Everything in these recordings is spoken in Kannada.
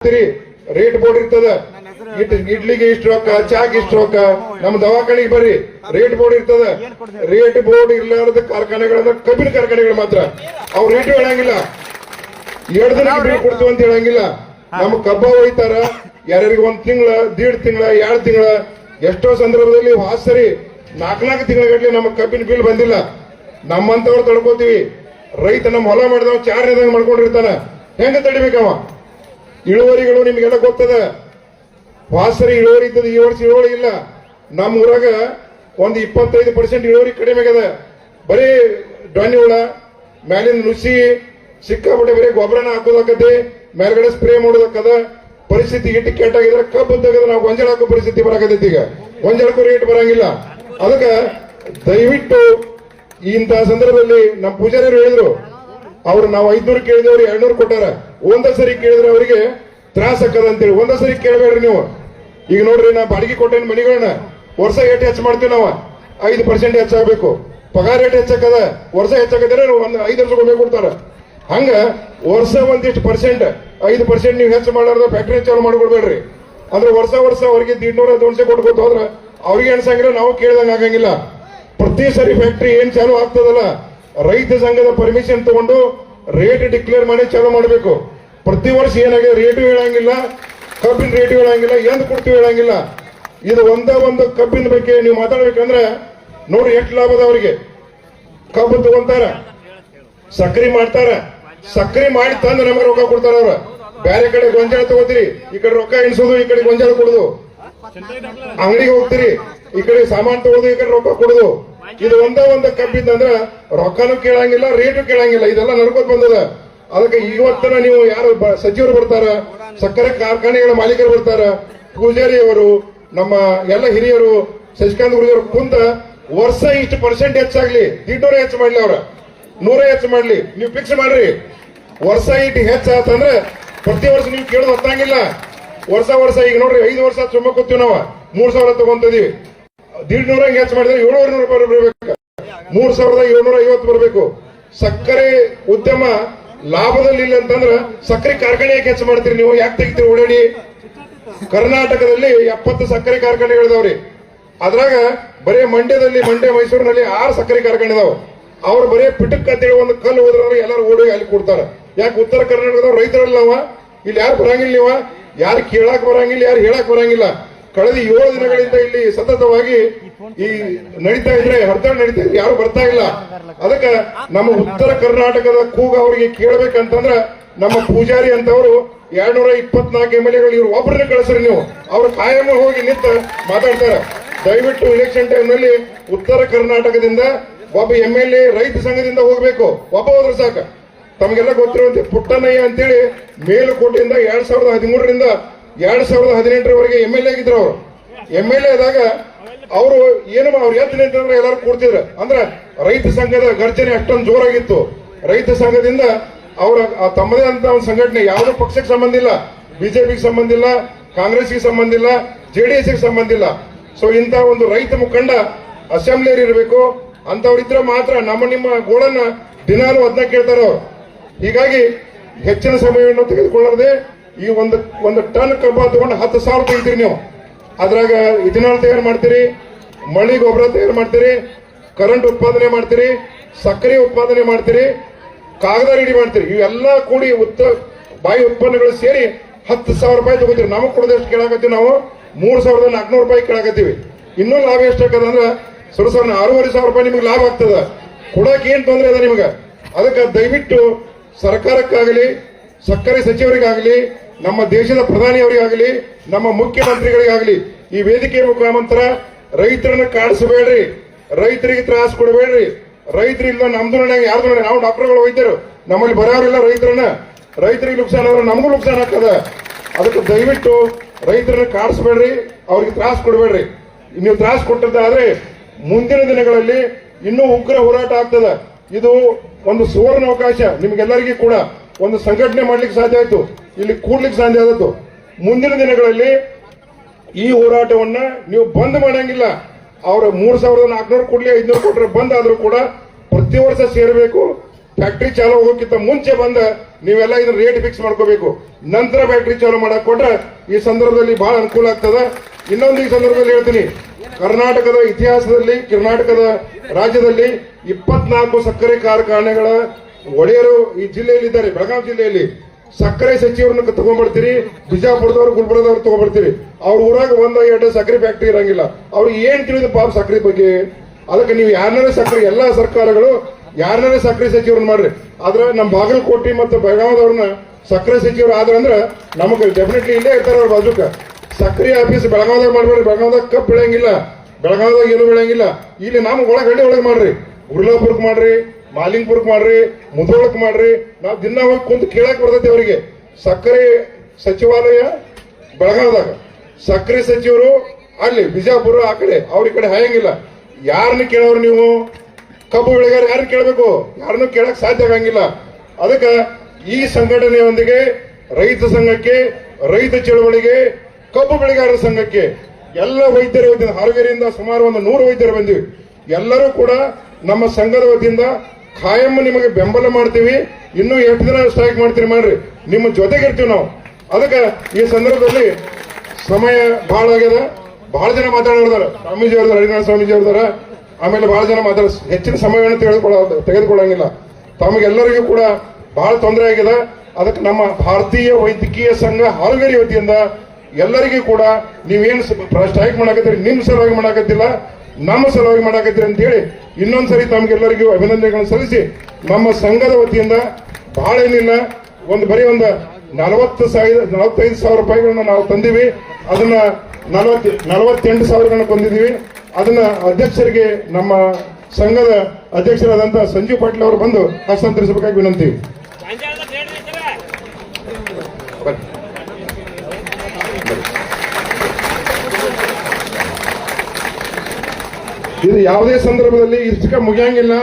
ರೇಟ್ ಬೋರ್ಡ್ ಇರ್ತದ. ಇಡ್ಲಿಗೆ ಇಷ್ಟು ರೊಕ್ಕ, ಚಾಕ್ ಇಷ್ಟು ರೊಕ್ಕ. ನಮ್ಮ ದವಾಖಾನಿಗೆ ಬರ್ರಿ, ರೇಟ್ ಬೋರ್ಡ್ ಇರ್ತದ. ರೇಟ್ ಬೋರ್ಡ್ ಇರ್ಲಾರದ ಕಾರ್ಖಾನೆಗಳಂದ್ರೆ ಕಬ್ಬಿನ ಕಾರ್ಖಾನೆಗಳು ಮಾತ್ರ. ಅವ್ರು ರೇಟ್ ಹೇಳಂಗಿಲ್ಲ, 2 ದಿನಕ್ಕೆ ರೇಟ್ ಕೊಡ್ತೀವಿ ಅಂತ ಹೇಳಂಗಿಲ್ಲ. ನಮ್ಮ ಕಬ್ಬ ಹೋಯ್ತಾರ, ಯಾರ್ಯಾರಿಗೆ 1 ತಿಂಗಳ, 1.5 ತಿಂಗಳ, 2 ತಿಂಗಳ, ಎಷ್ಟೋ ಸಂದರ್ಭದಲ್ಲಿ ವಾಸರಿ 4 ತಿಂಗಳ ನಮ್ಮ ಕಬ್ಬಿನ ಬಿಲ್ ಬಂದಿಲ್ಲ. ನಮ್ಮಂತವ್ರು ತಡ್ಕೋತೀವಿ. ರೈತ ನಮ್ಮ ಹೊಲ ಮಾಡಿದವ 4 ದಿನದಾಗ ಮಾಡ್ಕೊಂಡಿರ್ತಾನ, ಹೆಂಗ ತಡಿಬೇಕವ? ಇಳುವರಿಗಳು ನಿಮ್ಗೆಲ್ಲ ಗೊತ್ತದ. ವಾಸರಿ ಇಳುವರಿ ಇದ್ದದ, ಈ ವರ್ಷ ಇಳುವರಿ ಇಲ್ಲ. ನಮ್ಮ ಊರಾಗ ಒಂದು 25% ಇಳುವರಿ ಕಡಿಮೆ ಆಗದ. ಬರೀ ಡೊಣ್ಣಿ ಹುಳ, ಮ್ಯಾಲಿನ ನುಸಿ, ಸಿಕ್ಕಾಪಟ್ಟೆ ಬರೀ ಗೊಬ್ಬರನ ಹಾಕೋದಕ್ಕದೆ, ಮೇಲ್ಗಡೆ ಸ್ಪ್ರೇ ಮಾಡೋದಕ್ಕದ. ಪರಿಸ್ಥಿತಿ ಇಟ್ಟು ಕೆಟ್ಟಾಗಿದ್ರೆ ಕಬ್ಬು ತೆಗೆದ ನಾವು ಗೊಂಜಾಳ ಹಾಕೋ ಪರಿಸ್ಥಿತಿ ಬರಾಕತೈತಿ. ಈಗ ಗೊಂಜಾಳಕ್ಕೂ ರೇಟ್ ಬರಂಗಿಲ್ಲ. ಅದಕ್ಕೆ ದಯವಿಟ್ಟು ಇಂತಹ ಸಂದರ್ಭದಲ್ಲಿ ನಮ್ಮ ಪೂಜಾರಿಯರು ಹೇಳಿದ್ರು, ಅವ್ರು ನಾವು 500 ಕೇಳಿದವ್ರು 200 ಕೊಟ್ಟಾರ. ಒಂದ ಸರಿ ಕೇಳಿದ್ರೆ ಅವರಿಗೆ ತ್ರಾಸ ಆಕದ ಅಂತೇಳಿ ಒಂದ ಸರಿ ಕೇಳಬೇಡ್ರಿ ನೀವು. ಈಗ ನೋಡ್ರಿ, ನಾ ಬಾಡಿಗೆ ಕೊಟ್ಟೇನು ಮನಿಗಳನ್ನ, ವರ್ಷ ಏಟ್ ಹೆಚ್ಚು ಮಾಡ್ತೀವಿ ನಾವು, 5% ಹೆಚ್ಚಾಗಬೇಕು. ಪಗಾರ ರೇಟ್ ಹೆಚ್ಚಾಕದ, ವರ್ಷ ಹೆಚ್ಚಾಕದ್ರೆ ಒಂದು 5 ವರ್ಷಕ್ಕೊಮ್ಮೆ ಕೊಡ್ತಾರ. ಹಂಗ ವರ್ಷ ಒಂದಿಷ್ಟು ಪರ್ಸೆಂಟ್ 5% ನೀವು ಹೆಚ್ಚು ಮಾಡಾರ್ದ ಫ್ಯಾಕ್ಟರಿ ಚಾಲು ಮಾಡ್ಕೊಡ್ಬೇಡ್ರಿ. ಅಂದ್ರೆ ವರ್ಷ ಅವ್ರಿಗೆ 150-200 ಕೊಟ್ಕೋತ ಹೋದ್ರ ಅವ್ರಿಗೆ ಅನ್ಸಂಗಿಲ್ಲ, ನಾವು ಕೇಳ್ದಂಗ ಆಗಂಗಿಲ್ಲ. ಪ್ರತಿ ಸರಿ ಫ್ಯಾಕ್ಟರಿ ಏನ್ ಚಾಲು ಆಗ್ತದಲ್ಲ, ರೈತ ಸಂಘದ ಪರ್ಮಿಷನ್ ತಗೊಂಡು ರೇಟ್ ಡಿಕ್ಲೇರ್ ಮಾಡಿ ಚಾಲು ಮಾಡಬೇಕು. ಪ್ರತಿ ವರ್ಷ ಏನಾಗಿದೆ, ರೇಟು ಹೇಳಂಗಿಲ್ಲ, ಕಬ್ಬಿನ ರೇಟು ಹೇಳಂಗಿಲ್ಲ, ಎಂದ್ ಕೊಡ್ತೀವಿ ಹೇಳಂಗಿಲ್ಲ. ಇದು ಒಂದು ಕಬ್ಬಿನ ಬಗ್ಗೆ ನೀವು ಮಾತಾಡ್ಬೇಕಂದ್ರೆ ನೋಡಿ ಎಷ್ಟು ಲಾಭದ ಅವರಿಗೆ. ಕಬ್ಬು ತಗೊಂತಾರ, ಸಕ್ರಿ ಮಾಡ್ತಾರ, ಸಕ್ರಿ ಮಾಡಿ ತಂದು ನಮಗೆ ರೊಕ್ಕ ಕೊಡ್ತಾರ. ಅವ್ರ ಬೇರೆ ಕಡೆ ಗೊಂಜಾಳ ತಗೋತೀರಿ, ಈ ಕಡೆ ರೊಕ್ಕ ಎಣಿಸೋದು, ಈ ಕಡೆ ಗೊಂಜಾಳ ಕೊಡುದು. ಅಂಗಡಿಗೆ ಹೋಗ್ತೀರಿ, ಈ ಕಡೆ ಸಾಮಾನು ತಗೋದು, ಈ ಕಡೆ ರೊಕ್ಕ ಕೊಡುದು. ಇದು ಒಂದು ಕಬ್ಬಿದ್ದಂದ್ರ ರೊಕ್ಕನೂ ಕೇಳಂಗಿಲ್ಲ, ರೇಟು ಕೇಳಂಗಿಲ್ಲ. ಇದೆಲ್ಲ ನಡ್ಕೋತ ಬಂದದ. ಅದಕ್ಕೆ ಇವತ್ತನ ನೀವು ಯಾರು ಸಚಿವರು ಬರ್ತಾರ, ಸಕ್ಕರೆ ಕಾರ್ಖಾನೆಗಳ ಮಾಲೀಕರು ಬರ್ತಾರ, ಪೂಜಾರಿ ಅವರು, ನಮ್ಮ ಎಲ್ಲ ಹಿರಿಯರು, ಶಶಿಕಾಂತ್ ಗುರುಜರು ಕುಂತ ವರ್ಷ ಇಷ್ಟು ಪರ್ಸೆಂಟ್ ಹೆಚ್ಚಾಗ್ಲಿ, 100 ಹೆಚ್ಚು ಮಾಡ್ಲಿ, ಅವ್ರ 100 ಹೆಚ್ಚು ಮಾಡ್ಲಿ, ನೀವು ಫಿಕ್ಸ್ ಮಾಡ್ರಿ. ವರ್ಷ ಇಟ್ಟು ಹೆಚ್ಚಾತಂದ್ರೆ ಪ್ರತಿ ವರ್ಷ ನೀವು ಕೇಳೋದು ಹೊತ್ತಂಗಿಲ್ಲ. ವರ್ಷ ಈಗ ನೋಡ್ರಿ, 5 ವರ್ಷ ಸುಮ್ಮ ಕೂತೀವಿ ನಾವು, 3,000 ತಗೊಂತಿದೀವಿ. 150 ಹೆಚ್ಚು ಮಾಡಿದ್ರೆ 700 ರೂಪಾಯಿ ಬರಬೇಕು, 3,750 ಬರಬೇಕು. ಸಕ್ಕರೆ ಉದ್ಯಮ ಲಾಭದಲ್ಲಿ ಇಲ್ಲ ಅಂತಂದ್ರೆ ಸಕ್ಕರೆ ಕಾರ್ಖಾನೆ ಯಾಕೆ ಹೆಚ್ಚು ಮಾಡ್ತೀರಿ ನೀವು? ಯಾಕೆ ತೆಗಿತೀರಿ ಓಡಾಡಿ? ಕರ್ನಾಟಕದಲ್ಲಿ 70 ಸಕ್ಕರೆ ಕಾರ್ಖಾನೆಗಳಿದಾವ್ರಿ. ಅದ್ರಾಗ ಬರೀ ಮಂಡ್ಯ ಮೈಸೂರಿನಲ್ಲಿ 6 ಸಕ್ಕರೆ ಕಾರ್ಖಾನೆ ಇದಾವ. ಅವ್ರು ಬರೀ ಪಿಟಕ್ ಅಂತೇಳಿ ಒಂದು ಕಲ್ಲು ಹೋದ್ರೆ ಎಲ್ಲರೂ ಓಡಿ ಅಲ್ಲಿ ಕೊಡ್ತಾರ. ಯಾಕೆ? ಉತ್ತರ ಕರ್ನಾಟಕದವ್ರು ರೈತರಲ್ಲ ನಾವ, ಇಲ್ಲಿ ಯಾರು ಬರಂಗಿಲ್ಲ, ನೀವ ಯಾರು ಕೇಳಾಕ್ ಬರಂಗಿಲ್ಲ, ಯಾರು ಹೇಳಕ್ ಬರಂಗಿಲ್ಲ. ಕಳೆದ 7 ದಿನಗಳಿಂದ ಇಲ್ಲಿ ಸತತವಾಗಿ ಈ ನಡೀತಾ ಇದ್ರೆ, ಹಡತಾಳ ನಡೀತಾ ಇದ್ರೆ, ಯಾರು ಬರ್ತಾ ಇಲ್ಲ. ಅದಕ್ಕೆ ನಮ್ಮ ಉತ್ತರ ಕರ್ನಾಟಕದ ಕೂಗ ಅವರಿಗೆ ಕೇಳಬೇಕಂತಂದ್ರ ನಮ್ಮ ಪೂಜಾರಿ ಅಂತವರು 224 MLAಗಳು ಇವ್ರು ಒಬ್ಬರನ್ನ ಕಳಿಸ್ರಿ ನೀವು. ಅವ್ರು ಕಾಯಂ ಹೋಗಿ ನಿಂತ ಮಾತಾಡ್ತಾರ. ದಯವಿಟ್ಟು ಇಲೆಕ್ಷನ್ ಟೈಮ್ ನಲ್ಲಿ ಉತ್ತರ ಕರ್ನಾಟಕದಿಂದ ಒಬ್ಬ MLA ರೈತ ಸಂಘದಿಂದ ಹೋಗ್ಬೇಕು, ಒಬ್ಬ ಹೋದ್ರೆ ಸಾಕ. ತಮಗೆಲ್ಲ ಗೊತ್ತಿರುವಂತೆ ಪುಟ್ಟಣ್ಣಯ್ಯ ಅಂತೇಳಿ ಮೇಲುಕೋಟೆಯಿಂದ 2013ರಿಂದ 2018ರವರೆಗೆ MLA ಆಗಿದ್ರು. ಅವರು MLA ಆದಾಗ ಅವರು ಏನು ಅವ್ರು ಎದ್ದು ನಿಂತಂದ್ರೆ ಎಲ್ಲರೂ ಕೂಡ್ತಿದ್ರು. ಅಂದ್ರೆ ರೈತ ಸಂಘದ ಗರ್ಜನೆ ಅಷ್ಟೊಂದು ಜೋರಾಗಿತ್ತು. ರೈತ ಸಂಘದಿಂದ ಅವರ ತಮ್ಮದೇ ಅಂತ ಒಂದು ಸಂಘಟನೆ, ಯಾವುದೋ ಪಕ್ಷಕ್ಕೆ ಸಂಬಂಧ ಇಲ್ಲ, ಬಿಜೆಪಿಗೆ ಸಂಬಂಧ ಇಲ್ಲ, ಕಾಂಗ್ರೆಸ್ಗೆ ಸಂಬಂಧ ಇಲ್ಲ, JDSಗೆ ಸಂಬಂಧ ಇಲ್ಲ. ಸೊ ಇಂತ ಒಂದು ರೈತ ಮುಖಂಡ ಅಸೆಂಬ್ಲಿಯಲ್ಲಿ ಇರಬೇಕು. ಅಂತವ್ರಿದ್ರೆ ಮಾತ್ರ ನಿಮ್ಮ ಗೋಳನ್ನ ದಿನಾಲು ಅದನ್ನ ಕೇಳ್ತಾರ ಅವ್ರು. ಹೀಗಾಗಿ ಹೆಚ್ಚಿನ ಸಮಯವನ್ನು ತೆಗೆದುಕೊಳ್ಳದೆ ಈ ಒಂದು ಟನ್ ಕಬ್ಬ ತಗೊಂಡು 10,000 ತೆಗಿತೀರಿ ನೀವು. ಅದ್ರಾಗ ಇಥನಾಲ್ ತಯಾರು ಮಾಡ್ತೀರಿ, ಮಳಿ ಗೊಬ್ಬರ ತಯಾರು ಮಾಡ್ತೀರಿ, ಕರೆಂಟ್ ಉತ್ಪಾದನೆ ಮಾಡ್ತೀರಿ, ಸಕ್ಕರೆ ಉತ್ಪಾದನೆ ಮಾಡ್ತೀರಿ, ಕಾಗದ ರೆಡಿ ಮಾಡ್ತೀರಿ. ಇವೆಲ್ಲ ಕೂಡಿ ಬಾಯಿ ಉತ್ಪನ್ನಗಳು ಸೇರಿ 10,000 ರೂಪಾಯಿ ತಗೋತೀರಿ. ನಮಗ್ ಕೊಡೋದಷ್ಟು ಕೇಳಾಕತ್ತೀವಿ ನಾವು 3,400 ರೂಪಾಯಿ ಕೇಳಾಕತ್ತೀವಿ. ಇನ್ನೂ ಲಾಭ ಎಷ್ಟಾಕದಂದ್ರ ಸರಸರನ 6,500 ರೂಪಾಯಿ ನಿಮ್ಗೆ ಲಾಭ ಆಗ್ತದ. ಕೊಡಕ್ ಏನ್ ತೊಂದರೆ ಅದ ನಿಮ್ಗ? ಅದಕ್ಕೆ ದಯವಿಟ್ಟು ಸರ್ಕಾರಕ್ಕಾಗಲಿ, ಸಕ್ಕರೆ ಸಚಿವರಿಗಾಗಲಿ, ನಮ್ಮ ದೇಶದ ಪ್ರಧಾನಿಯವರಿಗಾಗಲಿ, ನಮ್ಮ ಮುಖ್ಯಮಂತ್ರಿಗಳಿಗಾಗಲಿ ಈ ವೇದಿಕೆ ಮುಖಾಂತರ ರೈತರನ್ನ ಕಾಡಿಸಬೇಡ್ರಿ, ರೈತರಿಗೆ ತ್ರಾಸ ಕೊಡಬೇಡ್ರಿ. ರೈತರಿಲ್ಲ ನಮ್ದು ಯಾರ್ದು ನೋಡಿ, ನಾವು ಡಾಕ್ಟರ್ಗಳು ವೈದ್ಯರು, ನಮ್ಮಲ್ಲಿ ಬರೋರಿಲ್ಲ ರೈತರಿಗೆ ನುಕ್ಸಾನ ಆದ್ರೆ ನಮಗೂ ನುಕ್ಸಾನ ಆಗ್ತದ. ಅದಕ್ಕೆ ದಯವಿಟ್ಟು ರೈತರನ್ನ ಕಾಡಿಸಬೇಡ್ರಿ, ಅವ್ರಿಗೆ ತ್ರಾಸ ಕೊಡಬೇಡ್ರಿ. ನೀವು ತ್ರಾಸ ಕೊಟ್ಟದ್ದಾದ್ರೆ ಮುಂದಿನ ದಿನಗಳಲ್ಲಿ ಇನ್ನೂ ಉಗ್ರ ಹೋರಾಟ ಆಗ್ತದ. ಇದು ಒಂದು ಸುವರ್ಣ ಅವಕಾಶ ನಿಮ್ಗೆಲ್ಲರಿಗೂ ಕೂಡ. ಒಂದು ಸಂಘಟನೆ ಮಾಡ್ಲಿಕ್ಕೆ ಸಾಧ್ಯ ಆಯ್ತು, ಇಲ್ಲಿ ಕೂಡ್ಲಿಕ್ಕೆ ಸಾಧ್ಯ ಆದದ್ದು. ಮುಂದಿನ ದಿನಗಳಲ್ಲಿ ಈ ಹೋರಾಟವನ್ನ ನೀವು ಬಂದ್ ಮಾಡಂಗಿಲ್ಲ. ಅವ್ರ 3,400 ಕೊಡ್ಲಿ, 500 ಕೊಟ್ರೆ ಬಂದ್ ಆದ್ರೂ ಕೂಡ ಪ್ರತಿ ವರ್ಷ ಸೇರಬೇಕು. ಫ್ಯಾಕ್ಟ್ರಿ ಚಾಲು ಹೋಗೋಕ್ಕಿಂತ ಮುಂಚೆ ಬಂದ ನೀವೆಲ್ಲ ಇದನ್ನ ರೇಟ್ ಫಿಕ್ಸ್ ಮಾಡ್ಕೋಬೇಕು. ನಂತರ ಫ್ಯಾಕ್ಟ್ರಿ ಚಾಲು ಮಾಡಕ್ ಕೊಟ್ರೆ ಈ ಸಂದರ್ಭದಲ್ಲಿ ಬಹಳ ಅನುಕೂಲ ಆಗ್ತದ. ಇನ್ನೊಂದು ಈ ಸಂದರ್ಭದಲ್ಲಿ ಹೇಳ್ತೀನಿ, ಕರ್ನಾಟಕದ ಇತಿಹಾಸದಲ್ಲಿ ಕರ್ನಾಟಕದ ರಾಜ್ಯದಲ್ಲಿ 24 ಸಕ್ಕರೆ ಕಾರ್ಖಾನೆಗಳ ಒಡೆಯರು ಈ ಜಿಲ್ಲೆಯಲ್ಲಿ ಇದ್ದಾರೆ. ಬೆಳಗಾವಿ ಜಿಲ್ಲೆಯಲ್ಲಿ ಸಕ್ಕರೆ ಸಚಿವರನ್ನ ತಗೊಂಡ್ಬರ್ತೀರಿ, ಬಿಜಾಪುರದವ್ರು ಗುಲ್ಬರ್ಗದವ್ರು ತಗೊಂಡ್ಬರ್ತೀರಿ. ಅವ್ರ ಊರಾಗ 1-2 ಸಕ್ಕರೆ ಫ್ಯಾಕ್ಟ್ರಿ ಇರಂಗಿಲ್ಲ. ಅವ್ರಿಗೆ ಏನ್ ತಿಳಿದ ಪಾಪ ಸಕ್ಕರೆ ಬಗ್ಗೆ. ಅದಕ್ಕೆ ನೀವು ಯಾರನ್ನೇ ಸಕ್ಕರೆ, ಎಲ್ಲಾ ಸರ್ಕಾರಗಳು ಯಾರನ್ನೇ ಸಕ್ಕರೆ ಸಚಿವರನ್ನ ಮಾಡ್ರಿ. ಆದ್ರೆ ನಮ್ಮ ಬಾಗಲಕೋಟೆ ಮತ್ತು ಬೆಳಗಾವದವ್ರನ್ನ ಸಕ್ಕರೆ ಸಚಿವರು ಆದ್ರಂದ್ರ ನಮಗೆ ಡೆಫಿನೆಟ್ಲಿ ಇಲ್ಲೇ ಇರ್ತಾರೆ ಅವ್ರ ಬಾಜುಕ. ಸಕ್ಕರೆ ಆಫೀಸ್ ಬೆಳಗಾವದಾಗ ಮಾಡ್ಬೇಡ್ರಿ. ಬೆಳಗಾವದಾಗ ಕಪ್ ಬೆಳೆಯಂಗಿಲ್ಲ, ಬೆಳಗಾವದಾಗ ಏನು ಬೆಳೆಯಂಗಿಲ್ಲ. ಇಲ್ಲಿ ನಮ್ಮ ಹಳ್ಳಿ ಒಳಗೆ ಮಾಡ್ರಿ, ಉರ್ಲಾಪುರಕ್ ಮಾಡ್ರಿ, ಮಾಲಿಂಗ್ಪುರಕ್ ಮಾಡ್ರಿ, ಮುಧೋಳಕ್ ಮಾಡ್ರಿ. ನಾವು ದಿನ ಹೋಗಿ ಕುಂತು ಕೇಳಕ್ ಬರ್ತೈತಿ ಅವರಿಗೆ. ಸಕ್ಕರೆ ಸಚಿವಾಲಯ ಬೆಳಗಾವದಾಗ, ಸಕ್ಕರೆ ಸಚಿವರು ಅಲ್ಲಿ ಬಿಜಾಪುರ ಆ ಕಡೆ, ಅವ್ರ ಈ ಕಡೆ ಹಾಯಂಗಿಲ್ಲ. ಯಾರನ್ನ ಕೇಳೋರು ನೀವು? ಕಬ್ಬು ಬೆಳೆಗಾರ ಯಾರನ್ನ ಕೇಳಬೇಕು? ಯಾರನ್ನು ಕೇಳಕ್ ಸಾಧ್ಯ ಆಗಂಗಿಲ್ಲ. ಅದಕ್ಕೆ ಈ ಸಂಘಟನೆಯೊಂದಿಗೆ ರೈತ ಸಂಘಕ್ಕೆ, ರೈತ ಚಳವಳಿಗೆ, ಕಬ್ಬು ಬೆಳೆಗಾರರ ಸಂಘಕ್ಕೆ ಎಲ್ಲ ವೈದ್ಯರ ವತಿಯಿಂದ ಹಾವೇರಿಯಿಂದ ಸುಮಾರು 100 ವೈದ್ಯರು ಬಂದಿವಿ. ಎಲ್ಲರೂ ಕೂಡ ನಮ್ಮ ಸಂಘದ ವತಿಯಿಂದ ಖಾಯಂ ನಿಮಗೆ ಬೆಂಬಲ ಮಾಡ್ತೀವಿ. ಇನ್ನೂ ಎಷ್ಟು ದಿನ ಸ್ಟ್ರೈಕ್ ಮಾಡ್ತೀರಿ ಮಾಡ್ರಿ, ನಿಮ್ಮ ಜೊತೆಗಿರ್ತೀವಿ ನಾವು. ಅದಕ್ಕೆ ಈ ಸಂದರ್ಭದಲ್ಲಿ ಸಮಯ ಬಹಳ ಆಗ್ಯದ. ಬಹಳ ಜನ ಮಾತಾಡೋದಾರ, ಸ್ವಾಮೀಜಿ ಅವ್ರದಾರ, ಹರಿನಾಥ ಸ್ವಾಮೀಜಿ ಅವ್ರದಾರ, ಆಮೇಲೆ ಬಹಳ ಜನ ಮಾತಾಡ ಹೆಚ್ಚಿನ ಸಮಯವನ್ನು ತೆಗೆದುಕೊಳ್ಳಂಗಿಲ್ಲ. ತಮಗೆಲ್ಲರಿಗೂ ಕೂಡ ಬಹಳ ತೊಂದರೆ ಆಗಿದೆ. ಅದಕ್ಕೆ ನಮ್ಮ ಭಾರತೀಯ ವೈದ್ಯಕೀಯ ಸಂಘ ಹಾವೇರಿ ವತಿಯಿಂದ ಎಲ್ಲರಿಗೂ ಕೂಡ ನೀವೇನು ಸ್ಟ್ರೈಕ್ ಮಾಡಾಕತ್ತೀರಿ, ನಿಮ್ಮ ಸಲುವಾಗಿ ಮಾಡಾಕತ್ತಿಲ್ಲ, ನಮ್ಮ ಸಲುವಾಗಿ ಮಾಡಾಕತ್ತೀರಿ ಅಂತ ಹೇಳಿ ಇನ್ನೊಂದ್ಸರಿ ತಮಗೆಲ್ಲರಿಗೂ ಅಭಿನಂದನೆಗಳನ್ನು ಸಲ್ಲಿಸಿ, ನಮ್ಮ ಸಂಘದ ವತಿಯಿಂದ ಬಹಳ ಏನಿಲ್ಲ, ಬರೀ 45,000 ರೂಪಾಯಿಗಳನ್ನ ನಾವು ತಂದಿವಿ. ಅದನ್ನ 48,000 ಕೊಂದಿದ್ದೀವಿ. ಅದನ್ನ ಅಧ್ಯಕ್ಷರಿಗೆ, ನಮ್ಮ ಸಂಘದ ಅಧ್ಯಕ್ಷರಾದಂತಹ ಸಂಜೀವ್ ಪಾಟೀಲ್ ಅವರು ಬಂದು ಹಸ್ತಾಂತರಿಸಬೇಕಾಗಿ ವಿನಂತಿ. ಇದು ಯಾವುದೇ ಸಂದರ್ಭದಲ್ಲಿ ಇಷ್ಟಕ್ಕೆ ಮುಗಿಯಂಗಿಲ್ಲ.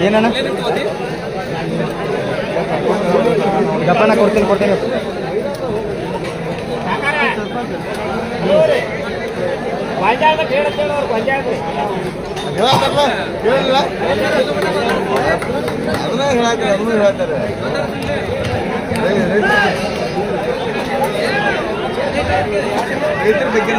ಏನಣ್ಣ ಗಪ್ಪನ ಕೊಡ್ತೀನಿ ಹೇಳ್ತಾರೆ. ರೈತರ ಬಗ್ಗೆ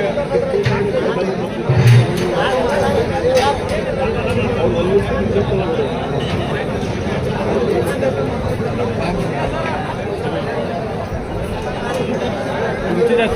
बैग